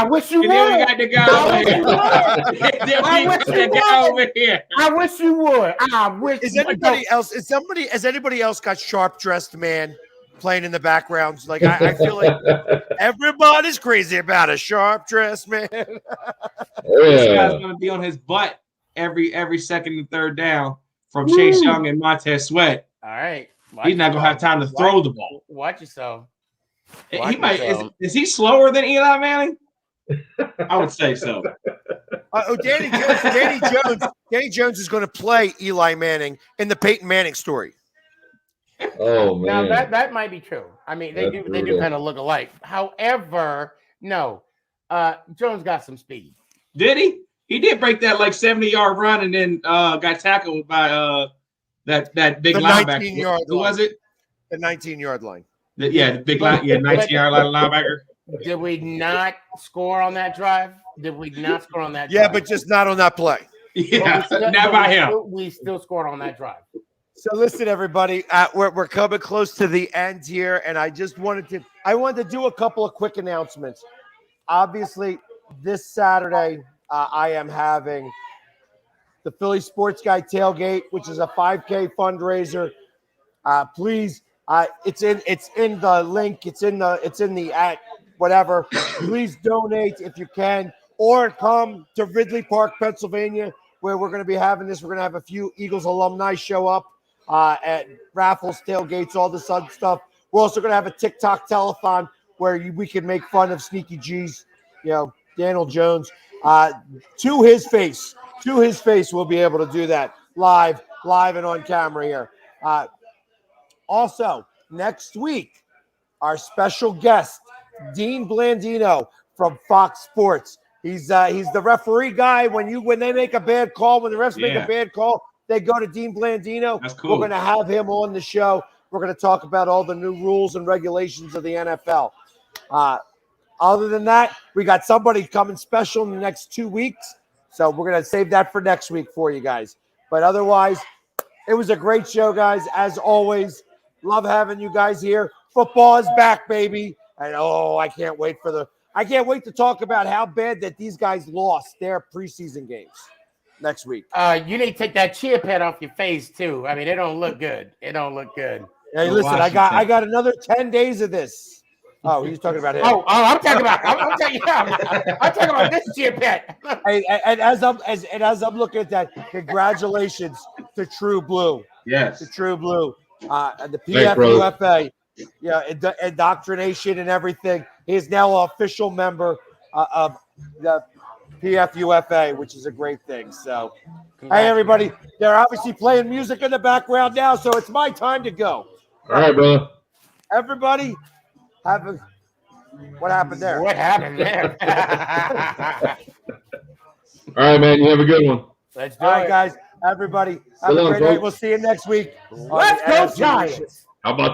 wish you would. Then we got the guy over here. I wish you would. I wish. Has anybody else got sharp dressed man? playing in the background. Like I feel like everybody's crazy about a sharp dress man. This guy's Yeah. going to be on his butt every second and third down from Chase Young and Montez Sweat. All right. He's not going to have time to throw the ball. Watch yourself. He might. Is he slower than Eli Manning? I would say so. Danny Jones is going to play Eli Manning in the Peyton Manning story. Oh man. Now that might be true. I mean, they do kind of look alike. However, no, Jones got some speed. Did he? He did break that like 70-yard run and then got tackled by that big linebacker. Who was it? The 19-yard line. The big line. Yeah, 19-yard line linebacker. Did we not score on that drive? Yeah, but just not on that play. Yeah, not by him. We still scored on that drive. So listen, everybody, we're coming close to the end here, and I wanted to do a couple of quick announcements. Obviously, this Saturday, I am having the Philly Sports Guy Tailgate, which is a 5K fundraiser. Please, it's in the link. It's in the at whatever. Please donate if you can, or come to Ridley Park, Pennsylvania, where we're going to be having this. We're going to have a few Eagles alumni show up at raffles, tailgates, all this other stuff. We're also going to have a TikTok telethon where we can make fun of Sneaky G's, Daniel Jones. To his face, we'll be able to do that live and on camera here. Also, next week, our special guest, Dean Blandino from Fox Sports. He's the referee guy. When they make a bad call, when the refs make a bad call, they go to Dean Blandino. That's cool. We're going to have him on the show. We're going to talk about all the new rules and regulations of the NFL. Other than that, we got somebody coming special in the next 2 weeks. So we're going to save that for next week for you guys. But otherwise, it was a great show, guys. As always, love having you guys here. Football is back, baby. And I can't wait to talk about how bad that these guys lost their preseason games next week. You need to take that chia pet off your face too. I mean, it don't look good. Hey, listen, I got another 10 days of this. Oh, he's talking about him. I'm talking about this chia pet. Hey, and as I'm looking at that, congratulations to True Blue. Yes, to True Blue, and the PFUFA. Yeah, indoctrination and everything. He is now an official member of the PFUFA, which is a great thing. So, hey, everybody, they're obviously playing music in the background now, so it's my time to go. All right, brother. Everybody, what happened there? What happened there? All right, man. You have a good one. Let's do All it. right, guys. Everybody, have a great night. We'll see you next week. Let's go, Giants. How about